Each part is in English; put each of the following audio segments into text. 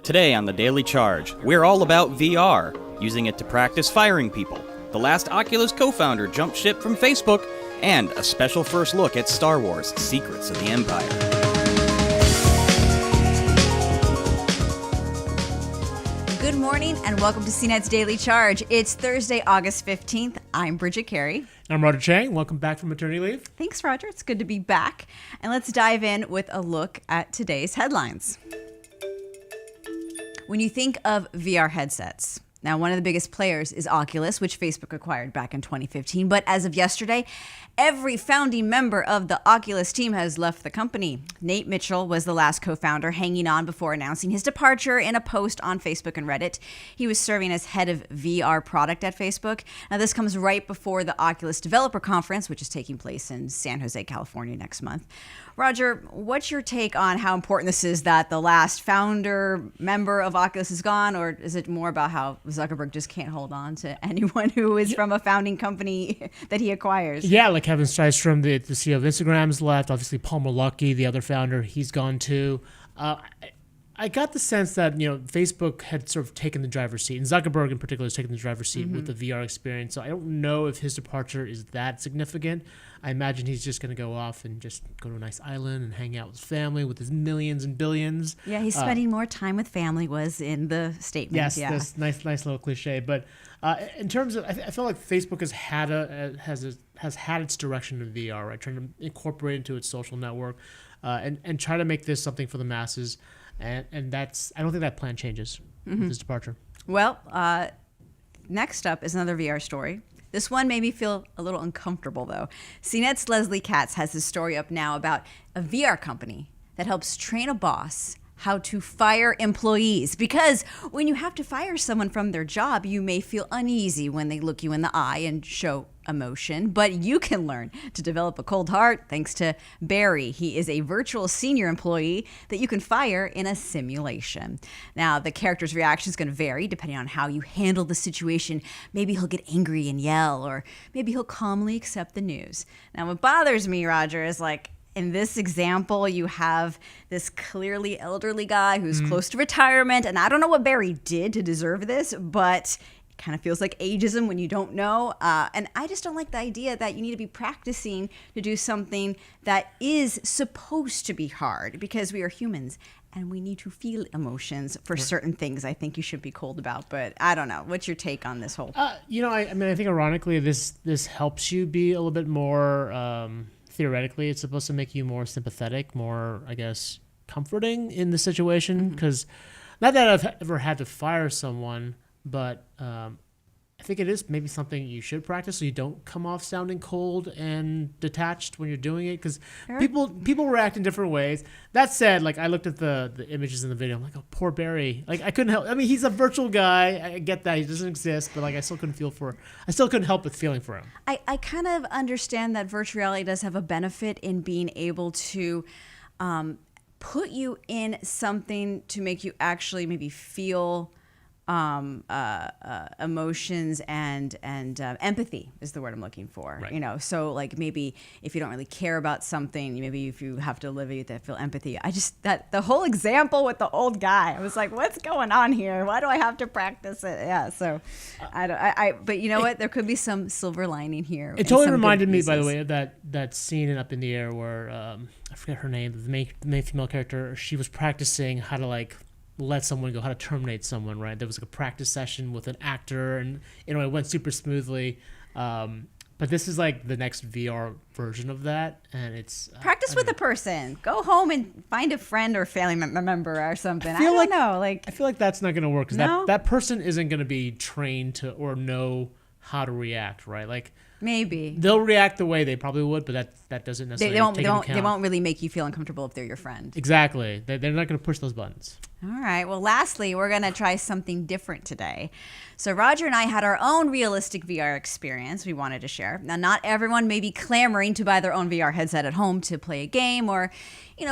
Today on The Daily Charge, we're all about VR, using it to practice firing people, the last Oculus co-founder jumped ship from Facebook, and a special first look at Star Wars: Secrets of the Empire. Good morning and welcome to CNET's Daily Charge. It's Thursday, August 15th. I'm Bridget Carey. I'm Roger Chang. Welcome back from maternity leave. Thanks, Roger. It's good to be back. And let's dive in with a look at today's headlines. When you think of VR headsets, now one of the biggest players is Oculus, which Facebook acquired back in 2015. But as of yesterday, every founding member of the Oculus team has left the company. Nate Mitchell was the last co-founder, hanging on before announcing his departure in a post on Facebook and Reddit. He was serving as head of VR product at Facebook. Now, this comes right before the Oculus Developer Conference, which is taking place in San Jose, California next month. Roger, what's your take on how important this is that the last founder member of Oculus is gone, or is it more about how Zuckerberg just can't hold on to anyone who is from a founding company that he acquires? Yeah, like Kevin Systrom, the CEO of Instagram's left. Obviously, Paul Malucki, the other founder, he's gone too. I got the sense that Facebook had sort of taken the driver's seat, and Zuckerberg in particular has taken the driver's seat with the VR experience. So I don't know if his departure is that significant. I imagine he's just going to go off and just go to a nice island and hang out with his family with his millions and billions. Yeah, he's spending more time with family was in the statement. Yes, yeah. This nice little cliche. But in terms of, I feel like Facebook has had its direction in VR, right? Trying to incorporate it into its social network and try to make this something for the masses. And that's, I don't think that plan changes with his departure. Well, next up is another VR story. This one made me feel a little uncomfortable, though. CNET's Leslie Katz has this story up now about a VR company that helps train a boss how to fire employees. Because when you have to fire someone from their job, you may feel uneasy when they look you in the eye and show emotion, but you can learn to develop a cold heart thanks to Barry. He is a virtual senior employee that you can fire in a simulation. Now, the character's reaction is going to vary depending on how you handle the situation. Maybe he'll get angry and yell, or maybe he'll calmly accept the news. Now, what bothers me, Roger, is like, in this example, you have this clearly elderly guy who's close to retirement, and I don't know what Barry did to deserve this, but it kind of feels like ageism when you don't know. And I just don't like the idea that you need to be practicing to do something that is supposed to be hard, because we are humans and we need to feel emotions for certain things I think you should be cold about. But I don't know. What's your take on this whole? I think ironically, this helps you be a little bit more... theoretically, it's supposed to make you more sympathetic, more, I guess, comforting in the situation. Because not that I've ever had to fire someone, but I think it is maybe something you should practice so you don't come off sounding cold and detached when you're doing it. Because people react in different ways. That said, like, I looked at the images in the video. I'm like, oh, poor Barry. Like, I couldn't help. I mean, he's a virtual guy. I get that. He doesn't exist. But, like, I still couldn't help with feeling for him. I kind of understand that virtual reality does have a benefit in being able to put you in something to make you actually maybe feel emotions and empathy is the word I'm looking for. Right. So like maybe if you don't really care about something, maybe if you have to live it, that feel empathy. That the whole example with the old guy, I was like, what's going on here? Why do I have to practice it? Yeah. So but you know what? There could be some silver lining here. It totally reminded me, by the way, of that scene in Up in the Air where I forget her name, the main female character. She was practicing how to let someone go, how to terminate someone, right? There was like a practice session with an actor, and it went super smoothly. But this is like the next VR version of that, and it's practice with a person. Go home and find a friend or family member or something. I don't know. I feel like that's not going to work because that person isn't going to be trained to or know how to react, right? Like maybe they'll react the way they probably would, but that doesn't necessarily they won't really make you feel uncomfortable if they're your friend. Exactly. They're not going to push those buttons. All right. Well, lastly, we're going to try something different today. So Roger and I had our own realistic VR experience we wanted to share. Now, not everyone may be clamoring to buy their own VR headset at home to play a game or,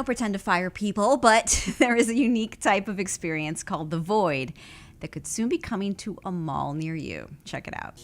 pretend to fire people, but there is a unique type of experience called The Void that could soon be coming to a mall near you. Check it out.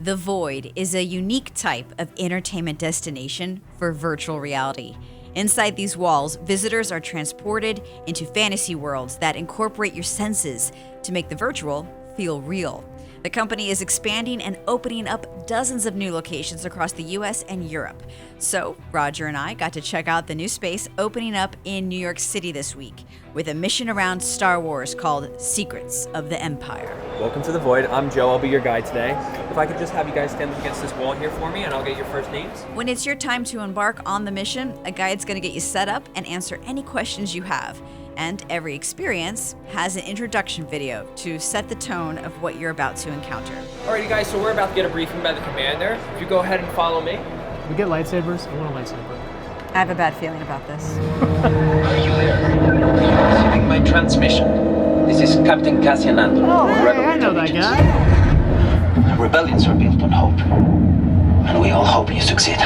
The Void is a unique type of entertainment destination for virtual reality. Inside these walls, visitors are transported into fantasy worlds that incorporate your senses to make the virtual feel real. The company is expanding and opening up dozens of new locations across the US and Europe. So, Roger and I got to check out the new space opening up in New York City this week with a mission around Star Wars called Secrets of the Empire. Welcome to the Void. I'm Joe. I'll be your guide today. If I could just have you guys stand up against this wall here for me, and I'll get your first names. When it's your time to embark on the mission, a guide's going to get you set up and answer any questions you have. And every experience has an introduction video to set the tone of what you're about to encounter. Alrighty guys, so we're about to get a briefing by the commander. If you go ahead and follow me. We get lightsabers? I want a lightsaber. I have a bad feeling about this. Are you there? Are you receiving my transmission? This is Captain Cassian Andor. Oh, hey, I know that guy. Rebellions are built on hope. And we all hope you succeed.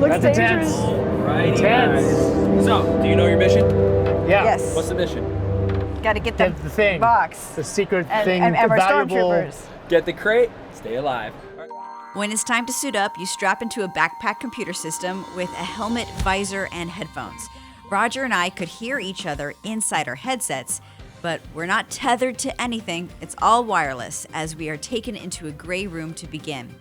That's intense. Alrighty Intense. guys. So, do you know your mission? Yeah. Yes. What's the mission? Got to get The thing. box. The secret And thing. our valuable. stormtroopers. Get the crate, stay alive. When it's time to suit up, you strap into a backpack computer system with a helmet, visor, and headphones. Roger and I could hear each other inside our headsets, but we're not tethered to anything. It's all wireless as we are taken into a gray room to begin.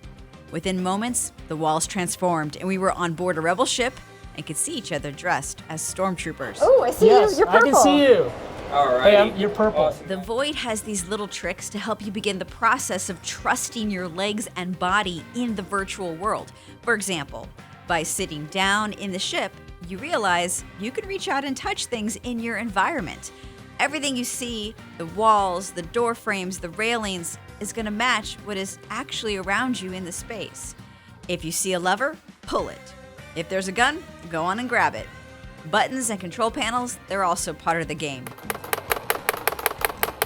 Within moments, the walls transformed and we were on board a rebel ship and could see each other dressed as stormtroopers. Oh, I see Yes, you. You're purple. I can see you. Alrighty. Hey, you're purple. Awesome. The Void has these little tricks to help you begin the process of trusting your legs and body in the virtual world. For example, by sitting down in the ship, you realize you can reach out and touch things in your environment. Everything you see, the walls, the door frames, the railings, is going to match what is actually around you in the space. If you see a lever, pull it. If there's a gun, go on and grab it. Buttons and control panels, they're also part of the game.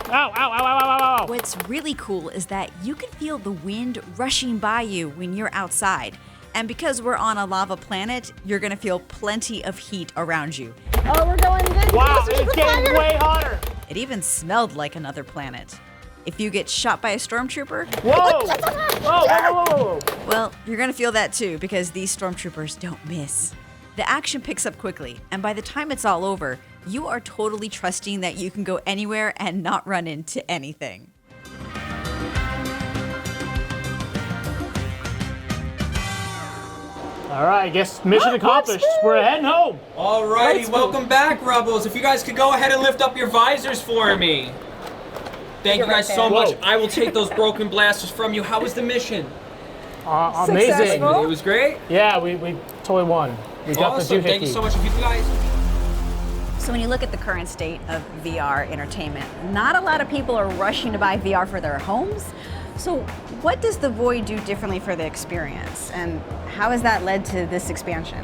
Ow, ow, ow, ow, ow, ow, ow. What's really cool is that you can feel the wind rushing by you when you're outside. And because we're on a lava planet, you're gonna feel plenty of heat around you. Oh, we're going good. Wow, This is it's the getting fire. way hotter. It even smelled like another planet. If you get shot by a stormtrooper, Whoa! Whoa, whoa, whoa, whoa. well, you're gonna feel that too because these stormtroopers don't miss. The action picks up quickly, and by the time it's all over, you are totally trusting that you can go anywhere and not run into anything. All right, I guess mission accomplished. We're heading home. Alrighty, welcome back, Rebels. If you guys could go ahead and lift up your visors for me. Thank you guys so much. Whoa. I will take those broken blasters from you. How was the mission? Amazing. Successful. It was great. Yeah, we totally won. We got the Awesome. doohickey. Thank you so much. If you guys. So when you look at the current state of VR entertainment, not a lot of people are rushing to buy VR for their homes. So what does the Void do differently for the experience? And how has that led to this expansion?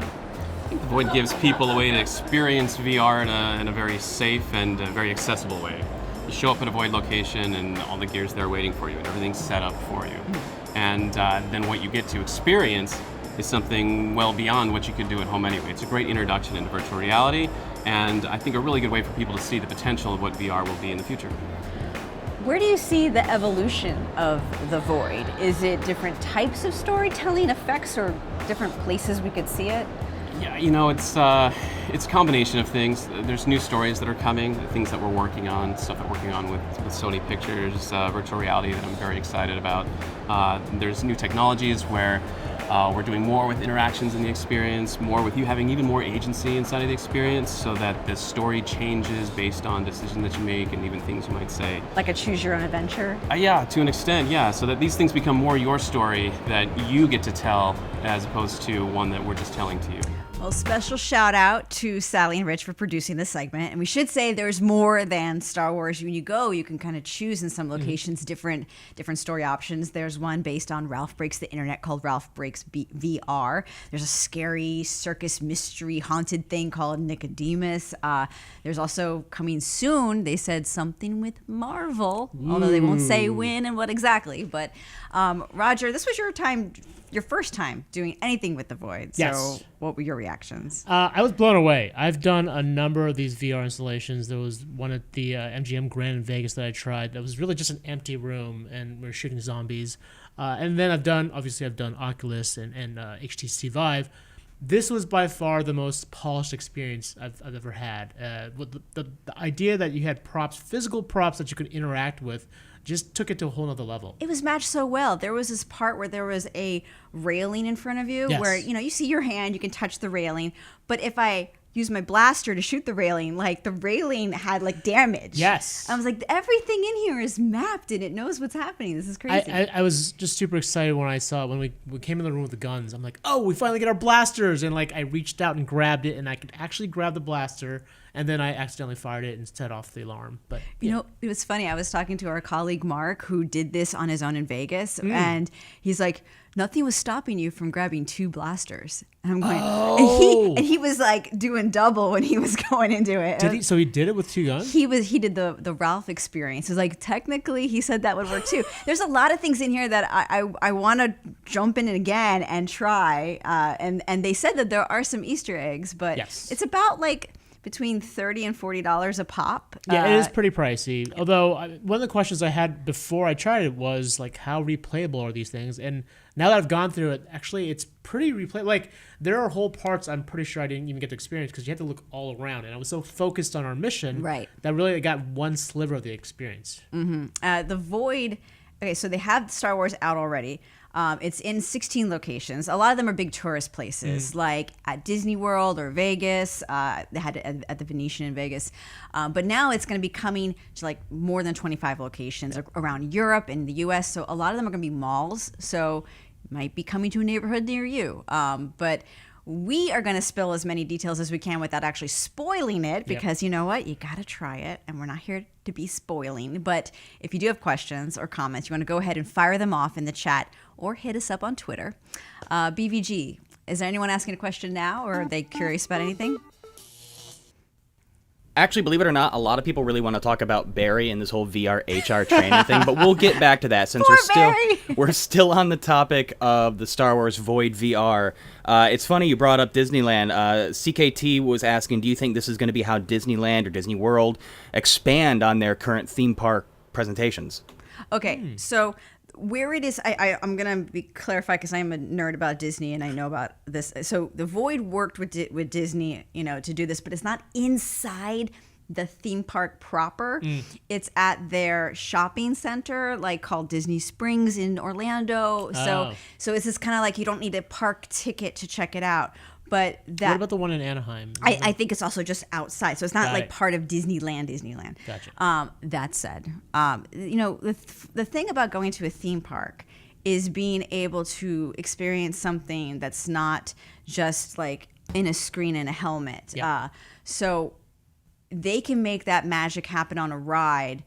The Void gives people a way to experience VR in a very safe and very accessible way. You show up at a Void location and all the gear's there waiting for you and everything's set up for you. And then what you get to experience is something well beyond what you could do at home anyway. It's a great introduction into virtual reality and I think a really good way for people to see the potential of what VR will be in the future. Where do you see the evolution of the Void? Is it different types of storytelling effects or different places we could see it? Yeah, you know, it's a combination of things. There's new stories that are coming, things that we're working on, stuff that we're working on with Sony Pictures, virtual reality that I'm very excited about. There's new technologies where we're doing more with interactions in the experience, more with you having even more agency inside of the experience so that the story changes based on decisions that you make and even things you might say. Like a choose your own adventure? Yeah, to an extent, yeah. So that these things become more your story that you get to tell as opposed to one that we're just telling to you. Well, special shout out to Sally and Rich for producing this segment. And we should say there's more than Star Wars. When you go, you can kind of choose in some locations different story options. There's one based on Ralph Breaks the Internet called Ralph Breaks VR. There's a scary circus mystery haunted thing called Nicodemus. There's also coming soon, they said something with Marvel, although they won't say when and what exactly. But Roger, this was your time your first time doing anything with the Void. So Yes. what were your reactions? I was blown away. I've done a number of these VR installations. There was one at the MGM Grand in Vegas that I tried that was really just an empty room, and we were shooting zombies. And then I've done Oculus and HTC Vive. This was by far the most polished experience I've ever had. With the idea that you had physical props that you could interact with, just took it to a whole nother level. It was matched so well. There was this part where there was a railing in front of you where, you see your hand, you can touch the railing. But if I use my blaster to shoot the railing, like the railing had like damage. Yes. I was like, everything in here is mapped and it knows what's happening. This is crazy. I was just super excited when I saw it. When we came in the room with the guns. I'm like, oh, we finally get our blasters. And like I reached out and grabbed it, and I could actually grab the blaster. And then I accidentally fired it and set off the alarm. But you know, it was funny. I was talking to our colleague Mark, who did this on his own in Vegas, and he's like, "Nothing was stopping you from grabbing 2 blasters." And I'm going, and he was like doing double when he was going into it. did he? So he did it with 2 guns? He did the Ralph experience. It's like technically he said that would work too. There's a lot of things in here that I want to jump in again and try. And they said that there are some Easter eggs, but it's about like between $30 and $40 a pop. Yeah, it is pretty pricey. Although one of the questions I had before I tried it was like, how replayable are these things? And now that I've gone through it, actually, it's pretty replayable. Like there are whole parts I'm pretty sure I didn't even get to experience because you had to look all around, and I was so focused on our mission that really I got one sliver of the experience. The Void. Okay, so they have Star Wars out already. It's in 16 locations. A lot of them are big tourist places, like at Disney World or Vegas. They had it at the Venetian in Vegas. But now it's going to be coming to like more than 25 locations around Europe and the US. So a lot of them are going to be malls. So it might be coming to a neighborhood near you. But we are going to spill as many details as we can without actually spoiling it, because you know what? You got to try it, and we're not here to be spoiling. But if you do have questions or comments, you want to go ahead and fire them off in the chat or hit us up on Twitter. BVG, is there anyone asking a question now, or are they curious about anything? Actually, believe it or not, a lot of people really want to talk about Barry and this whole VR HR training thing, but we'll get back to that since we're still on the topic of the Star Wars Void VR. It's funny you brought up Disneyland. CKT was asking, do you think this is going to be how Disneyland or Disney World expand on their current theme park presentations? Okay, so where it is, I'm going to be clarified because I'm a nerd about Disney and I know about this. So the Void worked with Disney, to do this, but it's not inside the theme park proper. It's at their shopping center, like called Disney Springs in Orlando. So it's just kind of like you don't need a park ticket to check it out. But what about the one in Anaheim? I think it's also just outside, so it's not like part of Disneyland. Gotcha. That said, the thing about going to a theme park is being able to experience something that's not just like in a screen and a helmet. Yeah. So they can make that magic happen on a ride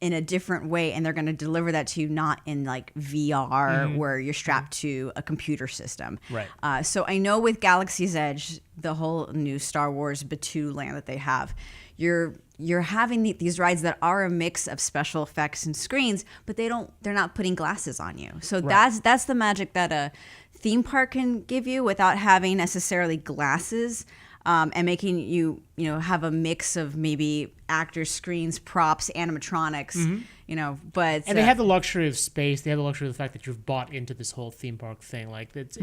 in a different way, and they're going to deliver that to you not in like VR where you're strapped to a computer system. Right. So I know with Galaxy's Edge, the whole new Star Wars Batuu land that they have, you're having these rides that are a mix of special effects and screens, but they're not putting glasses on you. So that's the magic that a theme park can give you without having necessarily glasses. And making you have a mix of maybe actors, screens, props, animatronics, but and they have the luxury of space. They have the luxury of the fact that you've bought into this whole theme park thing. Like it's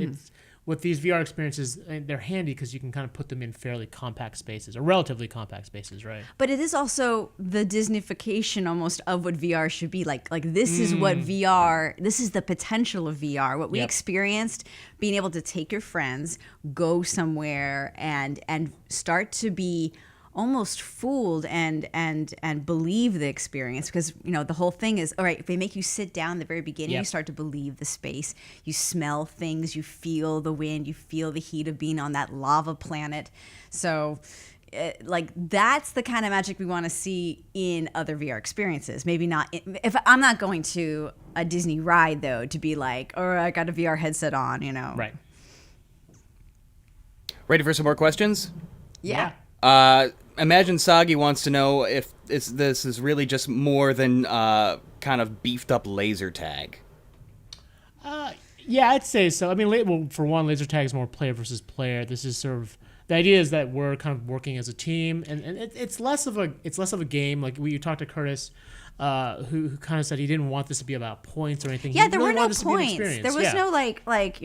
with these VR experiences, they're handy because you can kind of put them in fairly compact spaces or relatively compact spaces, right? But it is also the Disneyfication almost of what VR should be like. Like this is what VR. This is the potential of VR. What we experienced, being able to take your friends, go somewhere, and start to be almost fooled and believe the experience, because the whole thing is, all right, if they make you sit down in the very beginning, you start to believe the space, you smell things, you feel the wind, you feel the heat of being on that lava planet. So that's the kind of magic we want to see in other VR experiences. Maybe not if I'm not going to a Disney ride though to be like, oh, I got a VR headset on, Right. Ready for some more questions? Yeah. Imagine Sagi wants to know if this is really just more than kind of beefed up laser tag. Yeah, I'd say so. I mean, well, for one, laser tag is more player versus player. This is sort of the idea is that we're kind of working as a team, and it's less of a game. Like you talked to Curtis, who kind of said he didn't want this to be about points or anything. Yeah, He there really were no wanted this to be an points. experience. There was Yeah. no like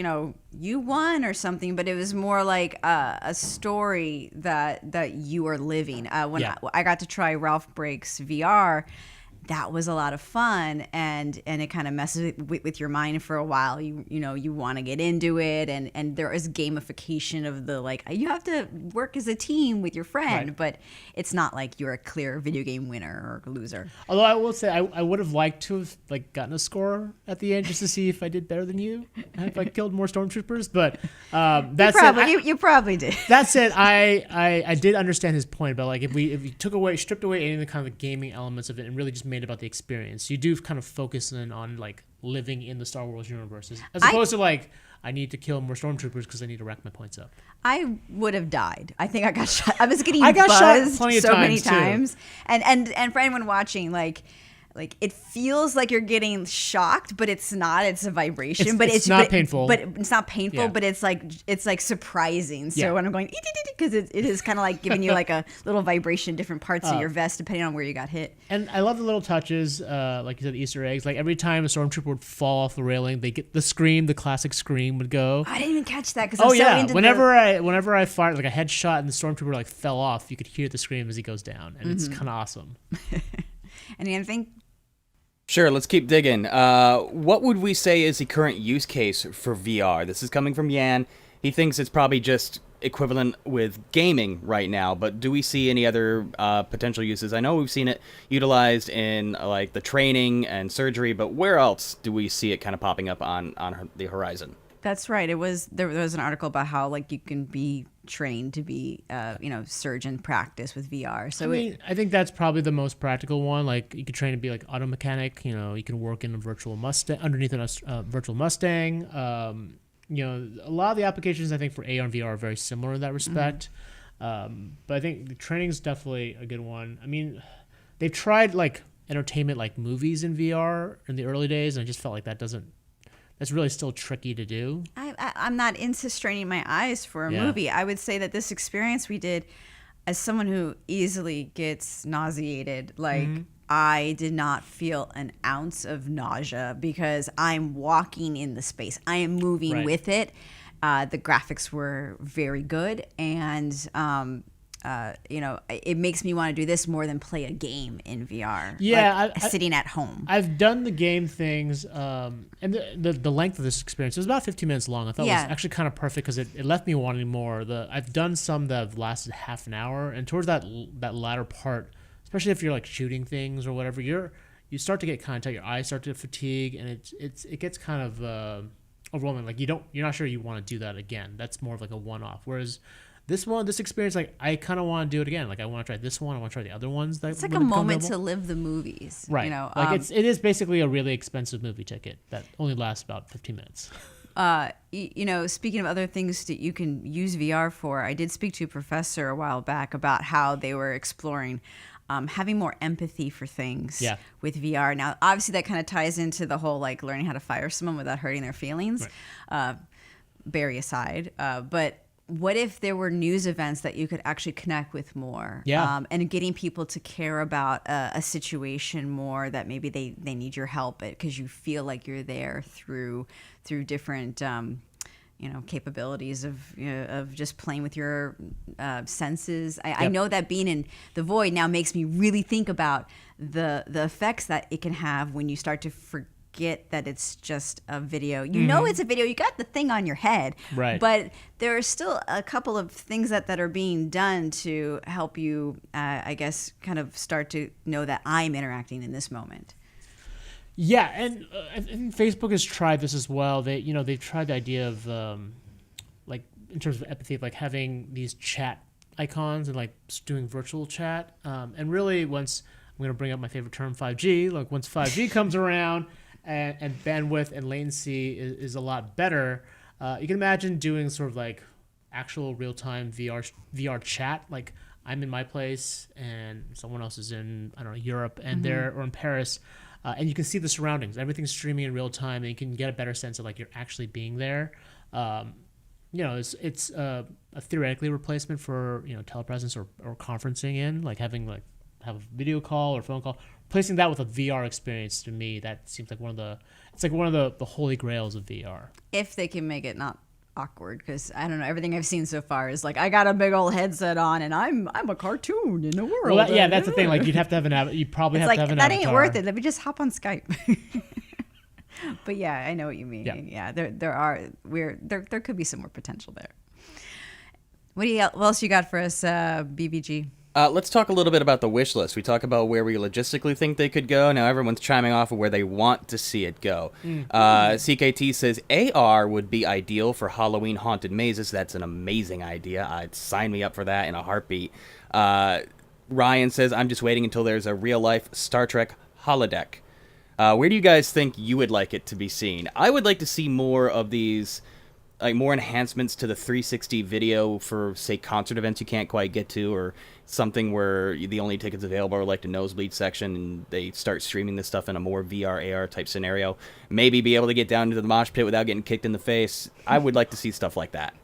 you won or something, but it was more like a story that you are living. When Yeah. I got to try Ralph Breaks VR, that was a lot of fun, and it kind of messes with your mind for a while. You want to get into it, and there is gamification of the like you have to work as a team with your friend, Right. but it's not like you're a clear video game winner or loser. Although I will say I would have liked to have like gotten a score at the end just to see if I did better than you, if I killed more stormtroopers. But that's You probably did. That said, I did understand his point about like if we stripped away any of the kind of the gaming elements of it and really just made it about the experience, you do kind of focus in on like living in the Star Wars universe as opposed to like I need to kill more stormtroopers because I need to rack my points up. I would have died. I think I got shot. I was getting I got shot buzzed plenty of so many times, too. times. And for anyone watching, like it feels like you're getting shocked, but it's not. It's a vibration, but it's not painful. But it's not painful, Yeah. but it's like surprising. So Yeah. when I'm going because it is kind of like giving you like a little vibration in different parts of your vest depending on where you got hit. And I love the little touches, like you said, the Easter eggs. Like every time a stormtrooper would fall off the railing, they get the scream, the classic scream would go. I didn't even catch that because Oh I'm so yeah! into Whenever I fired like a headshot and the stormtrooper like fell off, you could hear the scream as he goes down, and it's kind of awesome. anything. Sure, let's keep digging. What would we say is the current use case for VR? This is coming from Yan. He thinks it's probably just equivalent with gaming right now, but do we see any other potential uses? I know we've seen it utilized in like the training and surgery, but where else do we see it kind of popping up on the horizon? That's right. There was an article about how like you can be trained to be surgeon practice with VR. So I think that's probably the most practical one. Like you could train to be like auto mechanic. You can work in a virtual Mustang underneath a virtual Mustang. A lot of the applications I think for AR and VR are very similar in that respect. But I think the training is definitely a good one. I mean, they've tried like entertainment like movies in VR in the early days, and I just felt like that's really still tricky to do. I'm not into straining my eyes for a movie. I would say that this experience we did, as someone who easily gets nauseated, like I did not feel an ounce of nausea because I'm walking in the space. I am moving with it. The graphics were very good, and it makes me want to do this more than play a game in VR. Yeah, like sitting at home. I've done the game things, and the length of this experience, it was about 15 minutes long. I thought it was actually kind of perfect because it left me wanting more. I've done some that have lasted half an hour, and towards that latter part, especially if you're like shooting things or whatever, you start to get kind of tight. Your eyes start to fatigue, and it gets kind of overwhelming. Like you're not sure you want to do that again. That's more of like a one-off. Whereas this experience, like I kind of want to do it again. Like I want to try this one. I want to try the other ones. It's like a moment to live the movies, right? Like it is basically a really expensive movie ticket that only lasts about 15 minutes. Speaking of other things that you can use VR for, I did speak to a professor a while back about how they were exploring having more empathy for things with VR. Now, obviously, that kind of ties into the whole like learning how to fire someone without hurting their feelings. Right. Barry aside, but what if there were news events that you could actually connect with more? And getting people to care about a situation more, that maybe they need your help because you feel like you're there through different capabilities of just playing with your senses. I know that being in the void now makes me really think about the effects that it can have when you start to forget that it's just a video. You know it's a video. You got the thing on your head. Right. But there are still a couple of things that are being done to help you, I guess, kind of start to know that I'm interacting in this moment. Yeah, and I think Facebook has tried this as well. They've tried the idea of like in terms of empathy, of like having these chat icons and like doing virtual chat. And really, once I'm going to bring up my favorite term, 5G. Like once 5G comes around and bandwidth and latency is a lot better, you can imagine doing sort of like actual real time VR chat. Like I'm in my place and someone else is in Europe and or in Paris. and you can see the surroundings. Everything's streaming in real time, and you can get a better sense of like you're actually being there. It's a theoretically replacement for telepresence or conferencing in, like having have a video call or phone call. Replacing that with a VR experience, to me, that seems like one of the holy grails of VR. If they can make it not awkward, because I don't know, everything I've seen so far is like I got a big old headset on and I'm a cartoon in a world. Well, that's the thing. Like you'd have to have you probably have to have an that avatar. ain't worth it. Let me just hop on Skype. But yeah, I know what you mean. Yeah, there could be some more potential there. What else you got for us, BBG? Let's talk a little bit about the wish list. We talk about where we logistically think they could go. Now everyone's chiming off of where they want to see it go. CKT says AR would be ideal for Halloween haunted mazes. That's an amazing idea. I'd sign me up for that in a heartbeat. Ryan says, I'm just waiting until there's a real-life Star Trek holodeck. Where do you guys think you would like it to be seen? I would like to see more of these, like more enhancements to the 360 video for, say, concert events you can't quite get to, or something where the only tickets available are like the nosebleed section, and they start streaming this stuff in a more VR, AR type scenario. Maybe be able to get down into the mosh pit without getting kicked in the face. I would like to see stuff like that.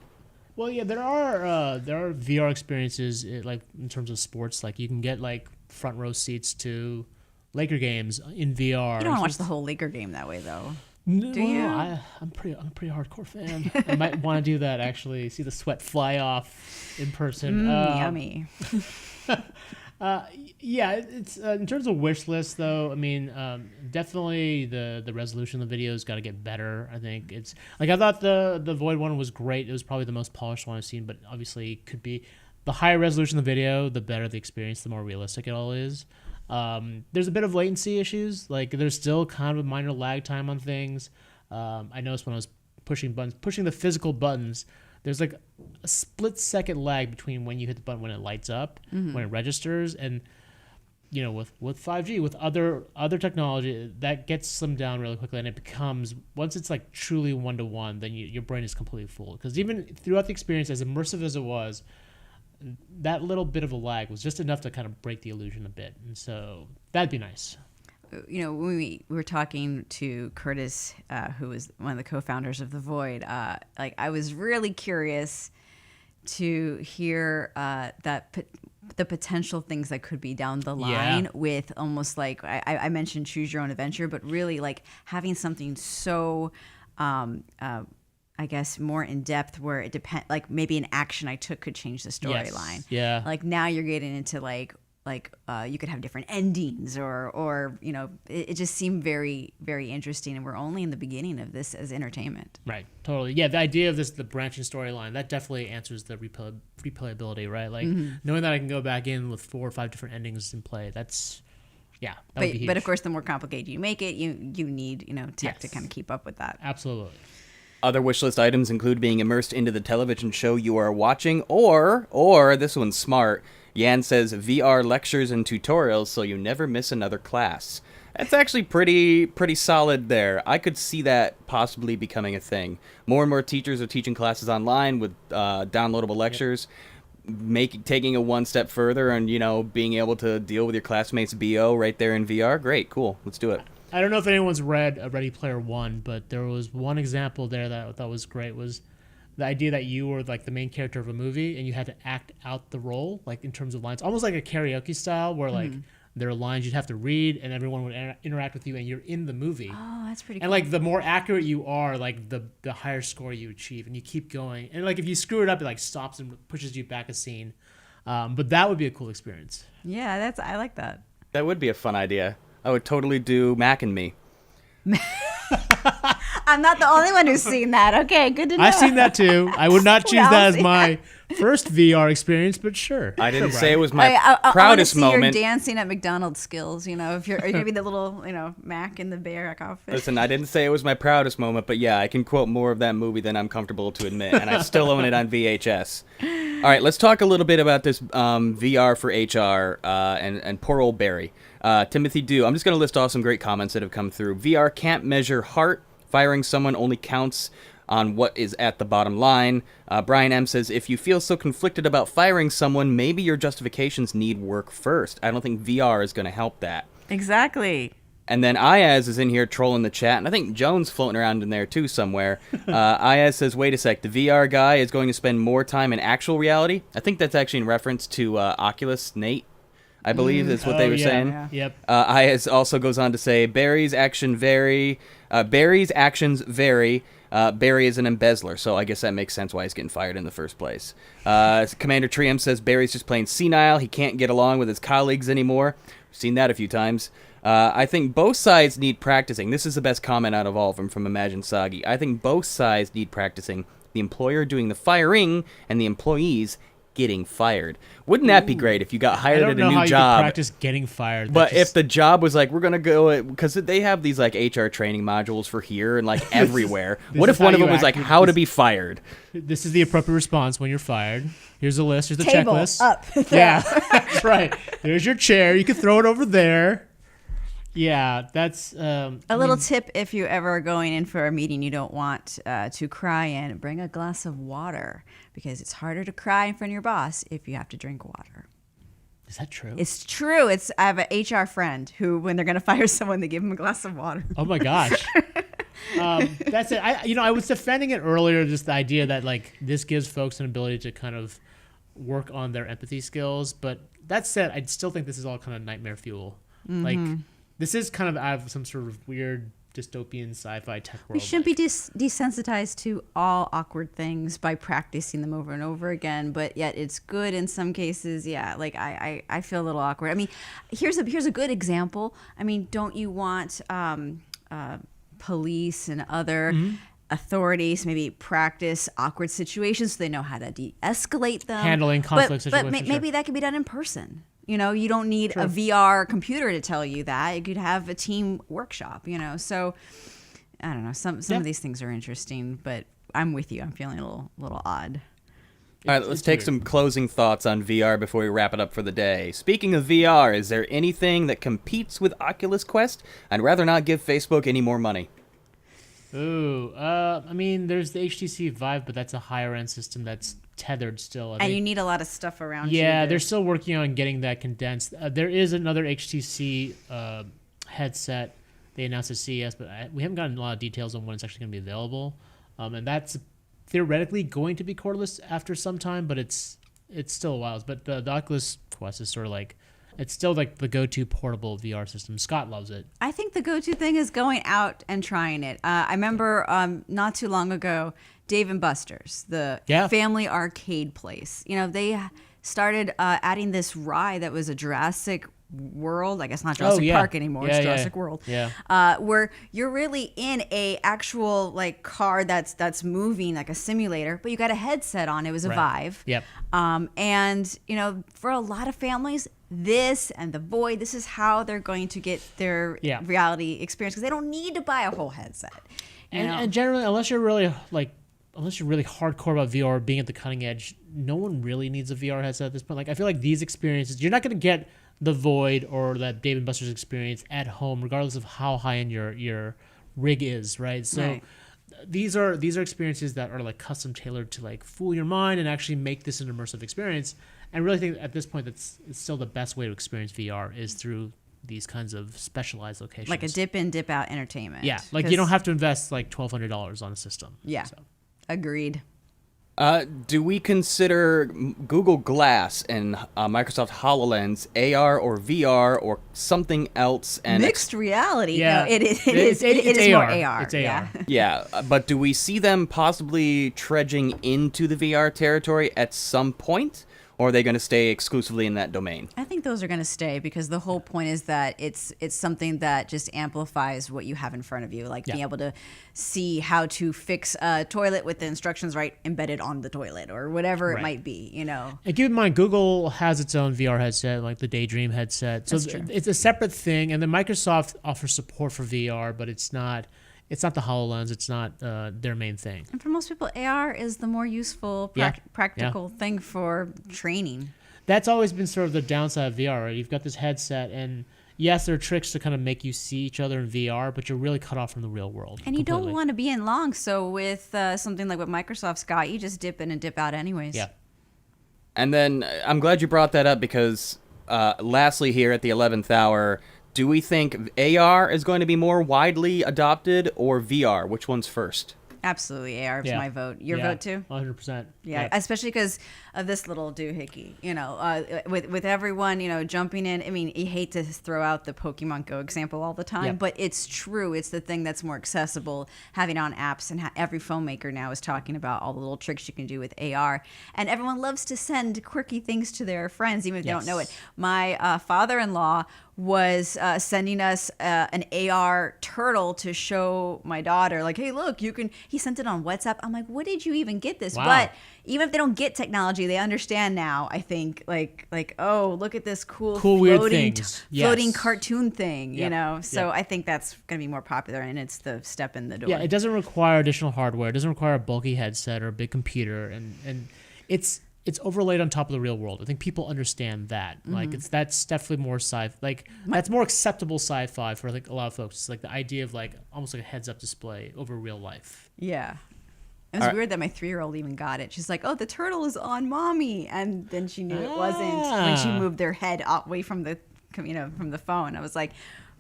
Well, yeah, there are VR experiences like in terms of sports. Like you can get like front row seats to Laker games in VR. You don't want to watch the whole Laker game that way, though. No, do you? I'm a pretty hardcore fan. I might want to do that, actually. See the sweat fly off in person. Yummy. Yeah, it's in terms of wish list, though. I mean, definitely the resolution of the video's got to get better. I think it's like I thought the Void one was great. It was probably the most polished one I've seen, but obviously it could be the higher resolution of the video, the better the experience, the more realistic it all is. There's a bit of latency issues. Like there's still kind of a minor lag time on things. I noticed when I was pushing the physical buttons, there's like a split-second lag between when you hit the button when it lights up, when it registers, and with 5G, with other technology, that gets slimmed down really quickly, and it becomes, once it's like truly one-to-one, then your brain is completely full. Because even throughout the experience, as immersive as it was, that little bit of a lag was just enough to kind of break the illusion a bit, and so that'd be nice. When we were talking to Curtis, who was one of the co-founders of The Void, I was really curious to hear the potential things that could be down the line with almost like I mentioned choose your own adventure, but really like having something so I guess more in depth where it depends, like maybe an action I took could change the storyline. Yes. Yeah. Like now you're getting into like you could have different endings or it just seemed very, very interesting, and we're only in the beginning of this as entertainment. Right. Totally. Yeah. The idea of the branching storyline, that definitely answers the replayability, right? Like knowing that I can go back in with 4 or 5 different endings in play. That would be huge. But of course, the more complicated you make it, you need tech to kind of keep up with that. Absolutely. Other wishlist items include being immersed into the television show you are watching, or this one's smart. Yan says VR lectures and tutorials so you never miss another class. That's actually pretty solid there. I could see that possibly becoming a thing. More and more teachers are teaching classes online with downloadable lectures. Taking it one step further and being able to deal with your classmates' BO right there in VR. Great, cool. Let's do it. I don't know if anyone's read Ready Player One, but there was one example there that I thought was great. Was the idea that you were like the main character of a movie and you had to act out the role, like in terms of lines, almost like a karaoke style, where like there are lines you'd have to read and everyone would interact with you and you're in the movie. Oh, that's pretty cool. And like the more accurate you are, like the higher score you achieve, and you keep going. And like if you screw it up, it like stops and pushes you back a scene. But that would be a cool experience. Yeah, I like that. That would be a fun idea. I would totally do Mac and Me. I'm not the only one who's seen that. Okay, good to know. I've seen that too. I would not choose that as my first VR experience, but sure. I didn't say it was my proudest I moment. Your dancing at McDonald's skills, if you're going to be the little, Mac in the bear outfit. Listen, I didn't say it was my proudest moment, but yeah, I can quote more of that movie than I'm comfortable to admit, and I still own it on VHS. All right, let's talk a little bit about this VR for HR and poor old Barry. Timothy Dew, I'm just going to list off some great comments that have come through. VR can't measure heart. Firing someone only counts on what is at the bottom line. Brian M. says, if you feel so conflicted about firing someone, maybe your justifications need work first. I don't think VR is going to help that. Exactly. And then Ayaz is in here trolling the chat, and I think Jones floating around in there too somewhere. Ayaz says, wait a sec, the VR guy is going to spend more time in actual reality? I think that's actually in reference to Oculus, Nate, I believe is what they were saying. Yeah. Yep. Ayaz also goes on to say, Barry's actions vary. Barry is an embezzler, so I guess that makes sense why he's getting fired in the first place. Commander Trium says Barry's just plain senile. He can't get along with his colleagues anymore. We've seen that a few times. I think both sides need practicing. This is the best comment out of all of them from Imagine Sagi. I think both sides need practicing. The employer doing the firing and the employees getting fired. Wouldn't that be great if you got hired at a new I don't know how you job? could practice getting fired. But if the job was like, we're going to go, because they have these like HR training modules for here and like everywhere. What if one of them was like, how to be fired? This is the appropriate response when you're fired. Here's a list. Here's the Table checklist. up. Yeah, that's right. There's your chair. You can throw it over there. Yeah, that's A little tip if you ever are going in for a meeting you don't want to cry in, bring a glass of water because it's harder to cry in front of your boss if you have to drink water. Is that true? It's true. I have an HR friend who, when they're going to fire someone, they give them a glass of water. Oh my gosh. That's it. I was defending it earlier, just the idea that like this gives folks an ability to kind of work on their empathy skills. But that said, I still think this is all kind of nightmare fuel. Mm-hmm. Like this is kind of out of some sort of weird dystopian sci-fi tech world. We shouldn't be desensitized to all awkward things by practicing them over and over again, but yet it's good in some cases. Yeah, like I feel a little awkward. I mean, here's a good example. I mean, don't you want police and other authorities maybe practice awkward situations so they know how to de-escalate them? Handling conflict but situations. maybe that could be done in person. You know, you don't need a VR computer to tell you that. You could have a team workshop, you know. So, I don't know. Some of these things are interesting, but I'm with you. I'm feeling a little odd. All right, let's take some closing thoughts on VR before we wrap it up for the day. Speaking of VR, is there anything that competes with Oculus Quest? I'd rather not give Facebook any more money. Ooh, I mean, there's the HTC Vive, but that's a higher end system that's tethered still. And you need a lot of stuff around you. Yeah, they're still working on getting that condensed. There is another HTC headset they announced at CES, but we haven't gotten a lot of details on when it's actually going to be available. And that's theoretically going to be cordless after some time, but it's still a while. But the Oculus Quest is sort of like, it's still like the go-to portable VR system. Scott loves it. I think the go-to thing is going out and trying it. I remember not too long ago, Dave & Buster's, the family arcade place. You know, they started adding this ride that was a Jurassic World. I guess not Jurassic Park anymore. It's Jurassic World. Yeah. Where you're really in a actual like car that's moving like a simulator, but you got a headset on. It was a Vive. Yep. And you know, for a lot of families, this and the Void, this is how they're going to get their reality experience because they don't need to buy a whole headset. And generally, unless you're really hardcore about VR, being at the cutting edge, no one really needs a VR headset at this point. Like, I feel like these experiences, you're not going to get the Void or that Dave & Buster's experience at home, regardless of how high end your rig is, right? So these are experiences that are like custom tailored to like fool your mind and actually make this an immersive experience. And really think at this point it's still the best way to experience VR is through these kinds of specialized locations. Like a dip in, dip out entertainment. Yeah, like you don't have to invest like $1,200 on a system. Yeah, so. Agreed. Do we consider Google Glass and Microsoft HoloLens AR or VR or something else? And Mixed reality. Yeah, No, it is more AR. It's AR. Yeah, but do we see them possibly trudging into the VR territory at some point? Or are they going to stay exclusively in that domain? I think those are going to stay because the whole point is that it's something that just amplifies what you have in front of you, like being able to see how to fix a toilet with the instructions right embedded on the toilet or whatever it might be, you know. And keep in mind, Google has its own VR headset, like the Daydream headset. So it's a separate thing. And then Microsoft offers support for VR, but it's not the HoloLens. It's not their main thing. And for most people, AR is the more useful, practical thing for training. That's always been sort of the downside of VR, right? You've got this headset, and yes, there are tricks to kind of make you see each other in VR, but you're really cut off from the real world. And you don't want to be in long. So with something like what Microsoft's got, you just dip in and dip out anyways. Yeah. And then I'm glad you brought that up because lastly here at the 11th hour, do we think AR is going to be more widely adopted or VR? Which one's first? Absolutely, AR is Yeah. my vote. Your Yeah, vote too? 100%. Yeah, especially because of this little doohickey, with everyone, jumping in. I mean, you hate to throw out the Pokemon Go example all the time, Yeah. but it's true. It's the thing that's more accessible, having on apps, and every phone maker now is talking about all the little tricks you can do with AR. And everyone loves to send quirky things to their friends, even if they don't know it. My father-in-law was sending us an AR turtle to show my daughter, like, hey, look, you can. He sent it on WhatsApp. I'm like, what did you even get this? Wow. But even if they don't get technology, they understand now. I think like oh, look at this cool weird floating, things. floating Yes. cartoon thing, So Yep. I think that's going to be more popular, and it's the step in the door. Yeah, it doesn't require additional hardware. It doesn't require a bulky headset or a big computer, and it's overlaid on top of the real world. I think people understand that. Like that's definitely more that's more acceptable sci-fi for like a lot of folks. It's like the idea of like almost like a heads-up display over real life. Yeah. It was weird that my 3-year-old even got it. She's like, oh, the turtle is on mommy. And then she knew it wasn't when she moved their head away from the, from the phone. I was like,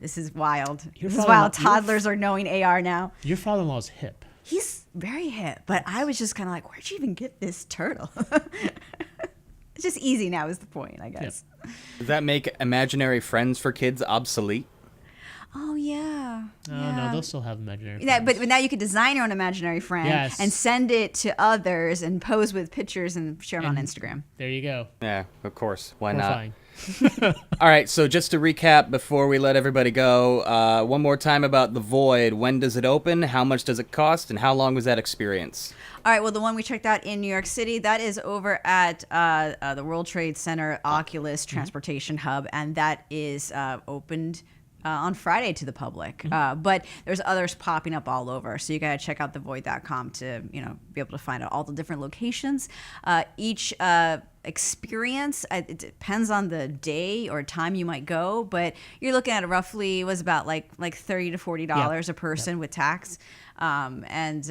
this is wild. This is wild. Toddlers are knowing AR now. Your father-in-law's hip. He's very hip, but I was just kind of like, where'd you even get this turtle? It's just easy now is the point, I guess. Does that make imaginary friends for kids obsolete? Oh, yeah. Oh, no, they'll still have imaginary Yeah, friends. but now you could design your own imaginary friend Yes. and send it to others and pose with pictures and share them on Instagram. There you go. Yeah, of course. Why not? Horrifying. All right, so just to recap before we let everybody go, one more time about The Void. When does it open? How much does it cost? And how long was that experience? All right, well, the one we checked out in New York City, that is over at the World Trade Center Oculus Transportation Hub, and that is opened on Friday to the public. But there's others popping up all over, so you got to check out thevoid.com to be able to find out all the different locations. Each experience, it depends on the day or time you might go, but you're looking at roughly was about like $30 to $40 a person with tax. It's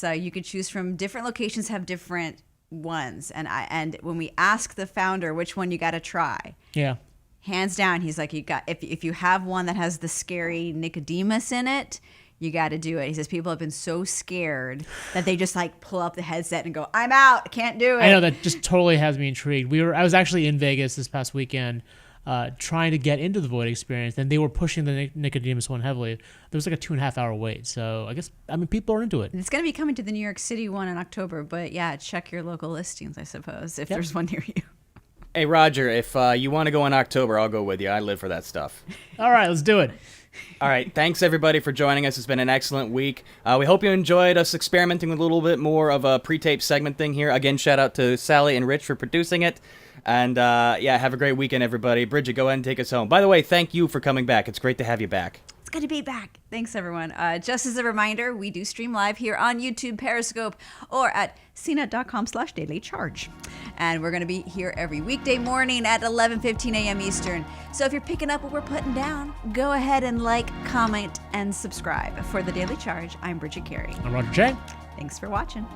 you could choose from different locations, have different ones, and when we ask the founder which one you got to try, Yeah. hands down, he's like, you got if you have one that has the scary Nicodemus in it, you got to do it. He says people have been so scared that they just like pull up the headset and go, I'm out, I can't do it. I know that just totally has me intrigued. I was actually in Vegas this past weekend, trying to get into the Void experience, and they were pushing the Nicodemus one heavily. There was like a 2.5 hour wait, so I mean people are into it. It's going to be coming to the New York City one in October, but yeah, check your local listings, I suppose, if there's one near you. Hey, Roger, if you want to go in October, I'll go with you. I live for that stuff. All right, let's do it. All right, thanks everybody for joining us. It's been an excellent week. We hope you enjoyed us experimenting with a little bit more of a pre-tape segment thing here. Again, shout out to Sally and Rich for producing it. And have a great weekend, everybody. Bridget, go ahead and take us home. By the way, thank you for coming back. It's great to have you back. It's good to be back. Thanks, everyone. Just as a reminder, we do stream live here on YouTube, Periscope, or at cnet.com/dailycharge. And we're going to be here every weekday morning at 11:15 a.m. Eastern. So if you're picking up what we're putting down, go ahead and like, comment, and subscribe. For The Daily Charge, I'm Bridget Carey. I'm Roger Chang. Thanks for watching.